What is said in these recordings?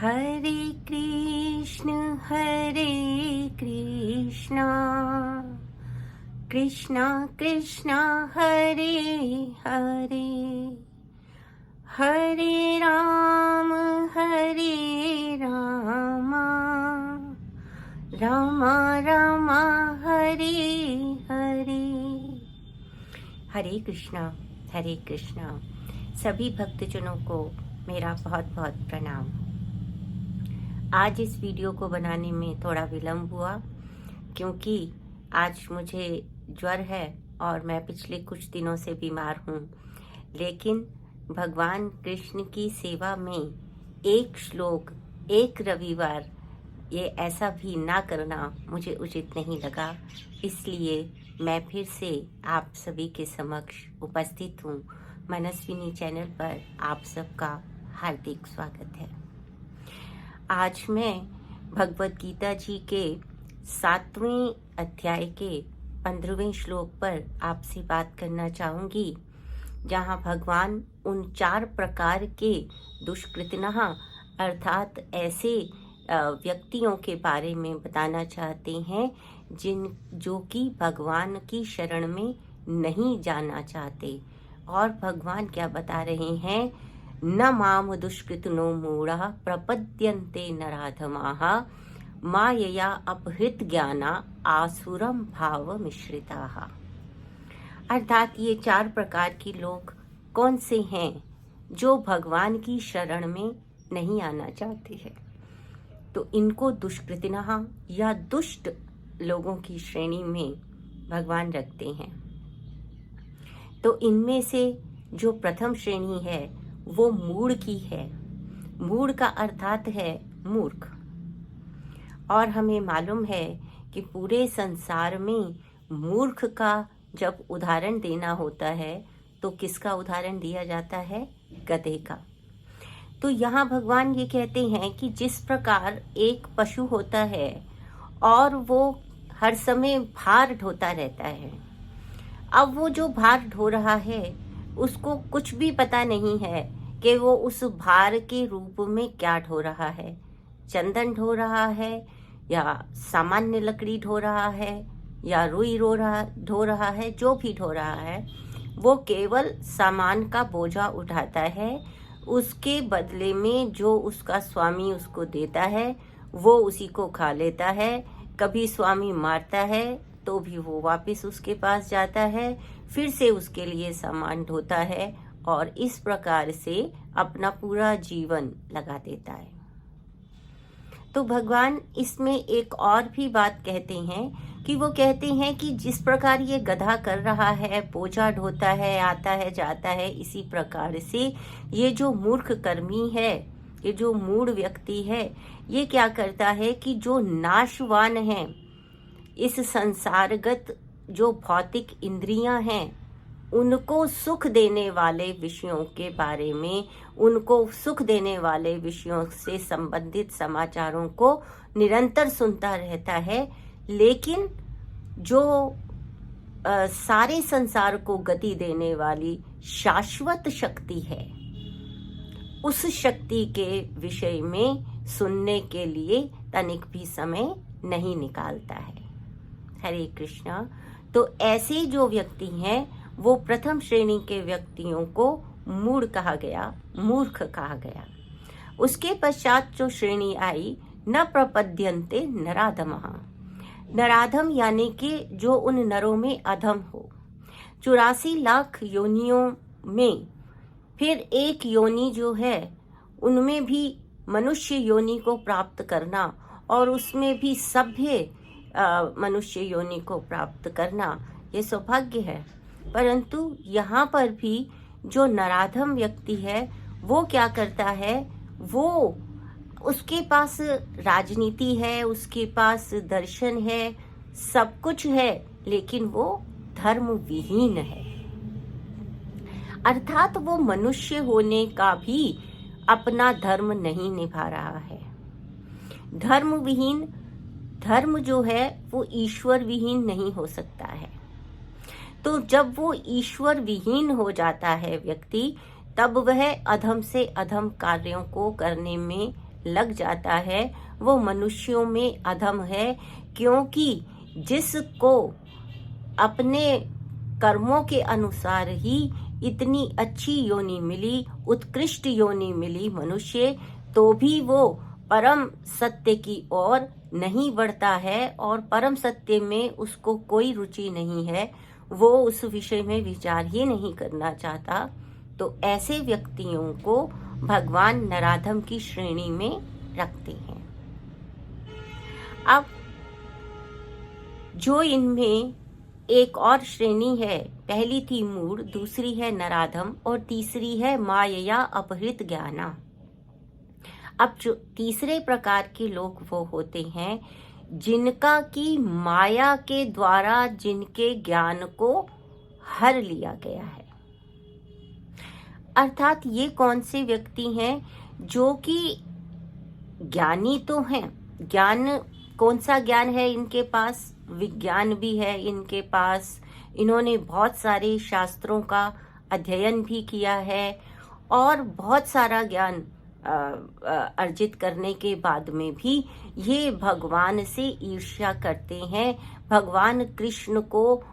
हरे कृष्ण कृष्ण कृष्ण हरे हरे, हरे राम राम राम हरे हरे। हरे कृष्णा सभी भक्तजनों को मेरा बहुत बहुत प्रणाम। आज इस वीडियो को बनाने में थोड़ा विलम्ब हुआ क्योंकि आज मुझे ज्वर है और मैं पिछले कुछ दिनों से बीमार हूँ। लेकिन भगवान कृष्ण की सेवा में एक श्लोक एक रविवार ये ऐसा भी ना करना मुझे उचित नहीं लगा, इसलिए मैं फिर से आप सभी के समक्ष उपस्थित हूँ। मनस्विनी चैनल पर आप सबका हार्दिक स्वागत है। आज मैं भगवत गीता जी के 7वें अध्याय के 15वें श्लोक पर आपसे बात करना चाहूँगी, जहाँ भगवान उन 4 प्रकार के दुष्कृतनः अर्थात ऐसे व्यक्तियों के बारे में बताना चाहते हैं जो कि भगवान की शरण में नहीं जाना चाहते। और भगवान क्या बता रहे हैं, न माम दुष्कृतनो मूढ़ा प्रपद्यन्ते नराधमाः मायया अपहृत ज्ञाना आसुरम भाव मिश्रिताः। अर्थात ये 4 प्रकार के लोग कौन से हैं जो भगवान की शरण में नहीं आना चाहते हैं। तो इनको दुष्कृतिनः या दुष्ट लोगों की श्रेणी में भगवान रखते हैं। तो इनमें से जो प्रथम श्रेणी है वो मूढ़ की है। मूढ़ का अर्थात है मूर्ख। और हमें मालूम है कि पूरे संसार में मूर्ख का जब उदाहरण देना होता है तो किसका उदाहरण दिया जाता है, गधे का। तो यहाँ भगवान ये कहते हैं कि जिस प्रकार एक पशु होता है और वो हर समय भार ढोता रहता है, अब वो जो भार ढो रहा है उसको कुछ भी पता नहीं है कि वो उस भार के रूप में क्या ढो रहा है, चंदन ढो रहा है या सामान्य लकड़ी ढो रहा है या रुई ढो रहा है, जो भी ढो रहा है वो केवल सामान का बोझा उठाता है। उसके बदले में जो उसका स्वामी उसको देता है वो उसी को खा लेता है। कभी स्वामी मारता है तो भी वो वापस उसके पास जाता है, फिर से उसके लिए सामान ढोता है और इस प्रकार से अपना पूरा जीवन लगा देता है। तो भगवान इसमें एक और भी बात कहते हैं कि वो कहते हैं कि जिस प्रकार ये गधा कर रहा है, बोझा ढोता है, आता है जाता है, इसी प्रकार से ये जो मूर्ख कर्मी है, ये जो मूढ़ व्यक्ति है, ये क्या करता है कि जो नाशवान है, इस संसारगत जो भौतिक इंद्रियां हैं, उनको सुख देने वाले विषयों के बारे में, उनको सुख देने वाले विषयों से संबंधित समाचारों को निरंतर सुनता रहता है। लेकिन जो सारे संसार को गति देने वाली शाश्वत शक्ति है, उस शक्ति के विषय में सुनने के लिए तनिक भी समय नहीं निकालता है। हरे कृष्णा। तो ऐसे जो व्यक्ति हैं वो प्रथम श्रेणी के व्यक्तियों को मूढ़ कहा गया, मूर्ख कहा गया। उसके पश्चात जो श्रेणी आई, न प्रपद्यन्ते नराधमः। नराधम यानी कि जो उन नरों में अधम हो। 84 लाख योनियों में फिर एक योनि जो है उनमें भी मनुष्य योनि को प्राप्त करना और उसमें भी सभ्य मनुष्य योनि को प्राप्त करना, ये सौभाग्य है। परंतु यहाँ पर भी जो नराधम व्यक्ति है वो क्या करता है, वो उसके पास राजनीति है, उसके पास दर्शन है, सब कुछ है, लेकिन वो धर्म विहीन है। अर्थात वो मनुष्य होने का भी अपना धर्म नहीं निभा रहा है। धर्म विहीन, धर्म जो है वो ईश्वर विहीन नहीं हो सकता है। तो जब वो ईश्वर विहीन हो जाता है व्यक्ति, तब वह अधम से अधम कार्यों को करने में लग जाता है वो मनुष्यों में अधम है, क्योंकि जिसको अपने कर्मों के अनुसार ही इतनी अच्छी योनि मिली, उत्कृष्ट योनि मिली मनुष्य, तो भी वो परम सत्य की ओर नहीं बढ़ता है और परम सत्य में उसको कोई रुचि नहीं है, वो उस विषय में विचार ही नहीं करना चाहता। तो ऐसे व्यक्तियों को भगवान नराधम की श्रेणी में रखते हैं। अब जो इनमें एक और श्रेणी है, पहली थी मूढ़, दूसरी है नराधम और तीसरी है माया अपहृत ज्ञाना। अब जो तीसरे प्रकार के लोग वो होते हैं जिनका की माया के द्वारा जिनके ज्ञान को हर लिया गया है। अर्थात ये कौन से व्यक्ति हैं जो कि ज्ञानी तो हैं, ज्ञान कौन सा ज्ञान है इनके पास, विज्ञान भी है इनके पास, इन्होंने बहुत सारे शास्त्रों का अध्ययन भी किया है और बहुत सारा ज्ञान अर्जित करने के बाद में भी ये भगवान से ईर्ष्या करते हैं, भगवान कृष्ण को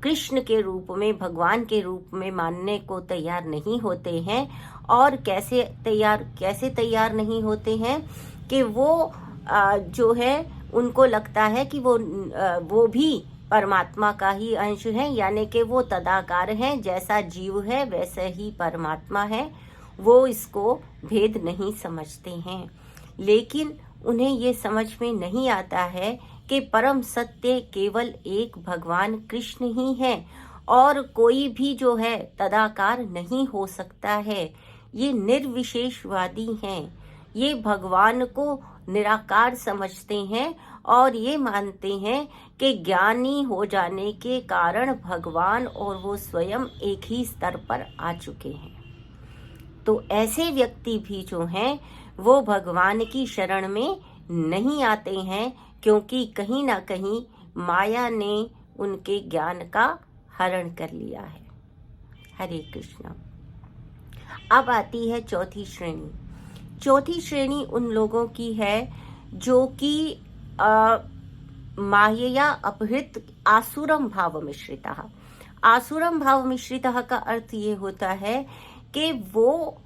कृष्ण के रूप में, भगवान के रूप में मानने को तैयार नहीं होते हैं। और कैसे तैयार नहीं होते हैं कि वो जो है उनको लगता है कि वो भी परमात्मा का ही अंश है, यानी कि वो तदाकार हैं, जैसा जीव है वैसे ही परमात्मा है। वो इसको भेद नहीं समझते हैं, लेकिन उन्हें ये समझ में नहीं आता है कि परम सत्य केवल एक भगवान कृष्ण ही है और कोई भी जो है तदाकार नहीं हो सकता है। ये निर्विशेषवादी हैं, ये भगवान को निराकार समझते हैं और ये मानते हैं कि ज्ञानी हो जाने के कारण भगवान और वो स्वयं एक ही स्तर पर आ चुके हैं। तो ऐसे व्यक्ति भी जो हैं वो भगवान की शरण में नहीं आते हैं, क्योंकि कहीं ना कहीं माया ने उनके ज्ञान का हरण कर लिया है। हरे कृष्णा। अब आती है चौथी श्रेणी। चौथी श्रेणी उन लोगों की है जो कि मायया अपहृत आसुरम भाव मिश्रितः। आसुरम भाव मिश्रितः का अर्थ ये होता है कि वो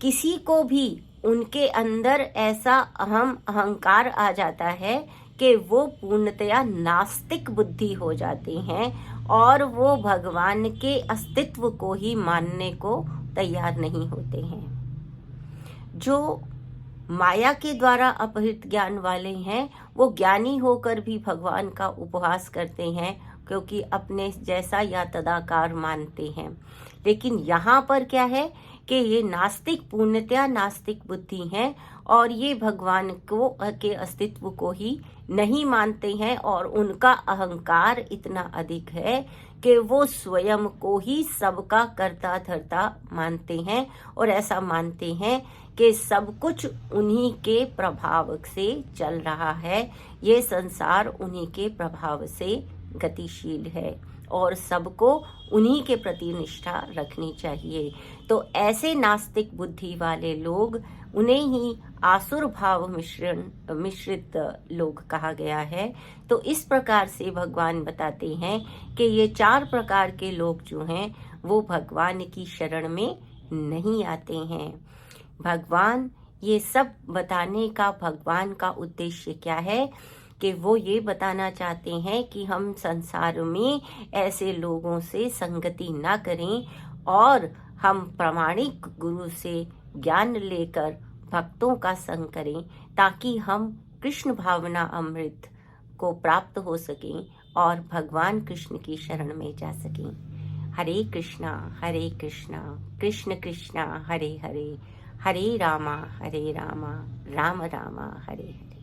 किसी को भी उनके अंदर ऐसा अहंकार आ जाता है कि वो पूर्णतया नास्तिक बुद्धि हो जाते हैं और वो भगवान के अस्तित्व को ही मानने को तैयार नहीं होते हैं। जो माया के द्वारा अपहृत ज्ञान वाले हैं वो ज्ञानी होकर भी भगवान का उपहास करते हैं, क्योंकि अपने जैसा या तदाकार मानते हैं। लेकिन यहाँ पर क्या है कि ये नास्तिक, पूर्णतया नास्तिक बुद्धि हैं और ये भगवान को के अस्तित्व को ही नहीं मानते हैं और उनका अहंकार इतना अधिक है कि वो स्वयं को ही सबका कर्ता धर्ता मानते हैं और ऐसा मानते हैं कि सब कुछ उन्हीं के प्रभाव से चल रहा है, ये संसार उन्हीं के प्रभाव से गतिशील है और सबको उन्हीं के प्रति निष्ठा रखनी चाहिए। तो ऐसे नास्तिक बुद्धि वाले लोग, उन्हें ही आसुर भाव मिश्रित लोग कहा गया है। तो इस प्रकार से भगवान बताते हैं कि ये 4 प्रकार के लोग जो हैं वो भगवान की शरण में नहीं आते हैं। भगवान ये सब बताने का भगवान का उद्देश्य क्या है कि वो ये बताना चाहते हैं कि हम संसार में ऐसे लोगों से संगति ना करें और हम प्रामाणिक गुरु से ज्ञान लेकर भक्तों का संग करें, ताकि हम कृष्ण भावना अमृत को प्राप्त हो सकें और भगवान कृष्ण की शरण में जा सकें। हरे कृष्णा कृष्ण कृष्णा हरे हरे, हरे रामा राम रामा हरे हरे।